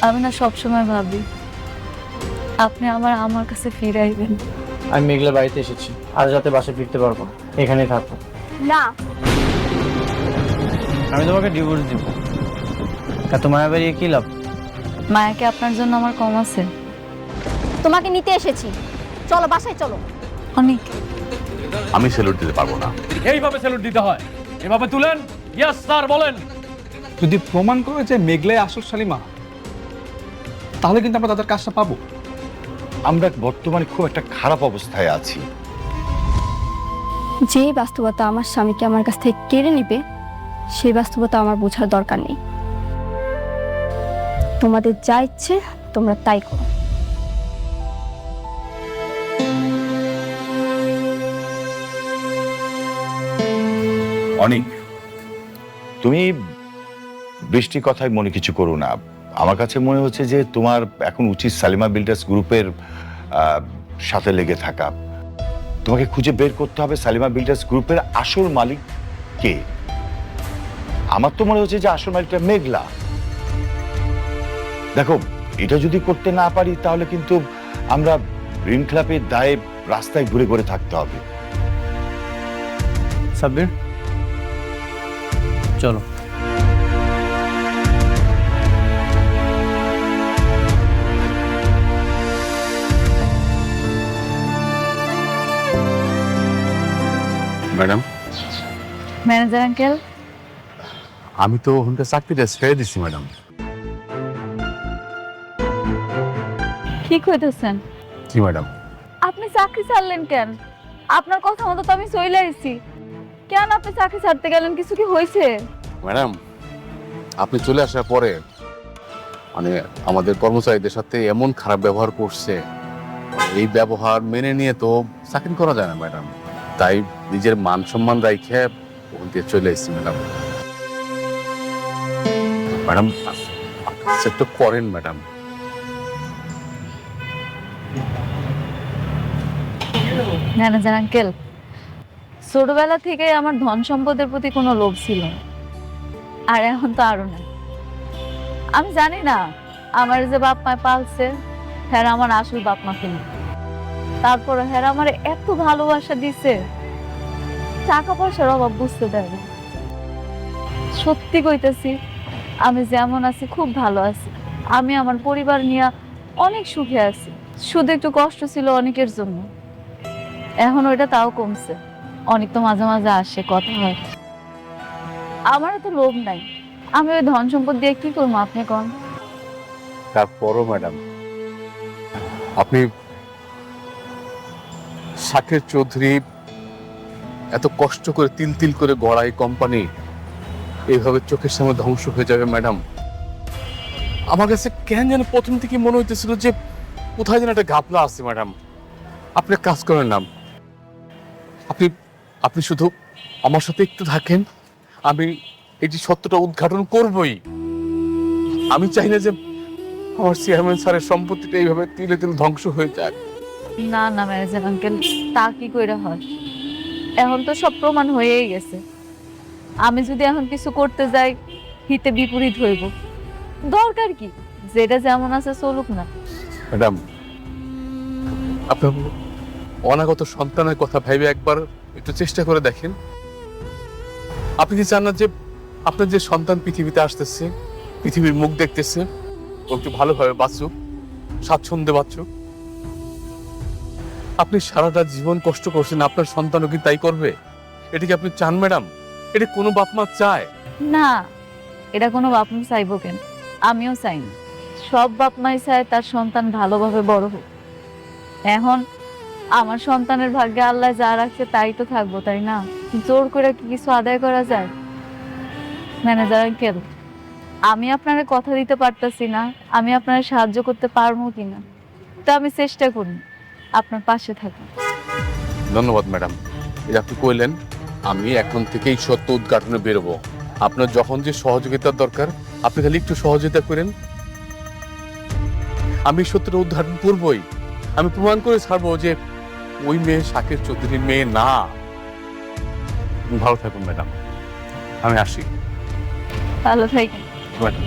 আমি না সবসময় ভাবি আপনি আমার কাছে ফিরে আইবেন। আমি মেঘলা বাড়িতে এসেছি, আজ রাতে বাসে ফিরতে পারবো না, এখানেই থাকবো। না, আমি তোমাকে ডিভোর্স দিব। এত মায়া বাড়িয়ে কি লাভ? মায়াকে আপনার জন্য আমার কম আছে? তোমাকে নিতে এসেছি, চলো বাসায় চলো। অনেক। আমি স্যালুট দিতে পারবো না। এইভাবে স্যালুট দিতে হয়, এভাবে তুলেন। ইয়েস স্যার, বলেন। যদি প্রমাণ করে যে মেঘলাই আসল শালিমা, তাহলে কিন্তু আমরা তাদের কাজটা পাবো। আমরা বর্তমানে খুব একটা খারাপ অবস্থায় আছি। যে বাস্তবতা আমার স্বামীকে আমার কাছ থেকে কেড়ে নিবে, সেই বাস্তবতা আমার বোঝার দরকার নেই। তোমাদের যা ইচ্ছে তোমরা তাই করো। অনেক, তুমি বৃষ্টির কথায় মনে কিছু করো না। আমার কাছে মনে হচ্ছে যে তোমার এখন উচিত সালিমা বিল্ডার্স গ্রুপের সাথে লেগে থাকা। তোমাকে খুঁজে বের করতে হবে সালিমা বিল্ডার্স গ্রুপের আসল মালিক কে। আমার তো মনে হচ্ছে যে আসল মালিকটা মেঘলা। দেখো, এটা যদি করতে না পারি তাহলে কিন্তু আমরা ঋণ খেলাপের দায়ে রাস্তায় ঘুরে ঘুরে থাকতে হবে। সাব্বির, চলো। ম্যাডাম, ম্যানেজার আঙ্কেল, আমি তো ওখানকার চাকরিটা ছেড়ে দিচ্ছি ম্যাডাম। কি কইতেছেন? জি ম্যাডাম। আপনি চাকরি ছাড়লেন কেন? আপনার কথা মতো তো আমি চলে আসছি। কেন আপনি চাকরি ছাড়তে গেলেন? কিছু কি হয়েছে? ম্যাডাম, আপনি চলে আসার পরে মানে আমাদের কর্মচারীদের সাথে এমন খারাপ ব্যবহার করছে, এই ব্যবহার মেনে নিয়ে তো চাকরি করা যায় না ম্যাডাম। তাই নিজের মান সম্মান রাইখে ওখান থেকে চলে এসেছি ম্যাডাম। ম্যাডাম, একটু করেন ম্যাডাম। ম্যানেজার আঙ্কেল, ছোটবেলা থেকে আমার ধন সম্পদের প্রতি কোনো লোভ ছিল না, আর এখন তো আরো না। আমি জানি না আমার যে বাপ মা পালছে হ্যাঁ আমার আসল বাপ মা কিনা। তারপরে হ্যাঁ আমার এত ভালোবাসা দিছে, টাকা পয়সার অভাব বুঝতে দেয় না। সত্যি কইতেছি, আমি যেমন আছি খুব ভালো আছি। আমি আমার পরিবার নিয়ে অনেক সুখে আছি। শুধু একটু কষ্ট ছিল অনেকের জন্য, এখন ওইটা তাও কমছে। অনেক তো মাঝে মাঝে আসে, কথা হয়। আমারও তো লোভ নাই, আমি ওই ধন সম্পদ দিয়ে কি করবো আপনি কোন? তারপরও ম্যাডাম, আপনি শাকের চৌধুরী এত কষ্ট করে তিল তিল করে গড়া এই কোম্পানি এইভাবে চোখের সামনে ধ্বংস হয়ে যাবে ম্যাডাম। আমার কাছে কেন যেন প্রথম থেকে মনে হইতেছিল যে কোথায় যেন একটা ঘাপলা আছে ম্যাডাম। আপনি কাজ করেন না, আপনি আপনি শুধু আমার সাথে একটু থাকেন, আমি এই যে সত্যটা উদ্ঘাটন করবই। আমি চাই না যে আমার চেয়ারম্যান স্যারের সম্পত্তিটা এইভাবে তিলে তিলে ধ্বংস হয়ে যায়। না না ম্যানেজার আঙ্কেল, তা কি কইরা হয়? এখন তো সব প্রমাণ হয়েই গেছে। আমি যদি এখন কিছু করতে যাই হিতে বিপরীত হইব। দরকার কি, যেটা যেমন আছে চলুক না। ম্যাডাম, আপনার অনাগত সন্তানের কথা ভেবে একবার একটু চেষ্টা করে দেখেন। আপনি কি চান না যে আপনার যে সন্তান পৃথিবীতে আসতেছে, পৃথিবীর মুখ দেখতেছে, ও একটু ভালোভাবে বাঁচুক, স্বাচ্ছন্দ্যে বাঁচুক? আপনি সারাটা জীবন কষ্ট করছেন, আপনার সন্তানও কি তাই করবে? এটা কি আপনি চান ম্যাডাম? এটা কোনো বাপ মা চায়? না, এটা কোনো বাপ মা চাইবো কেন? আমিও চাই না। সব বাপ মাই চায় তার সন্তান ভালোভাবে বড় হোক। এখন আমার সন্তানের ভাগ্যে আল্লাহ যা রাখছে তাই তো থাকবো, তাই না? জোর করে কি কিছু আদায় করা যায়? ম্যানেজার আঙ্কেল, আমি আপনারে কথা দিতে পারতাছি না আমি আপনার সাহায্য করতে পারবো কিনা, তা আমি চেষ্টা করি আপনার পাশে থাকি। ধন্যবাদ ম্যাডাম, এই আপনি কইলেন। আমি এখন থেকেই সত্য উদ্ঘাটনে বেরোবো। আপনার যখন যে সহযোগিতার দরকার আপনি খালি একটু সহযোগিতা করেন, আমি সত্যটা উদ্ঘাটন করবই। আমি প্রমাণ করে ছাড়বো যে ওই মেয়ে শাকের চৌধুরীর মেয়ে না। ভালো থাকুন ম্যাডাম, আমি আসি। ভালো থাকি। ম্যাডাম।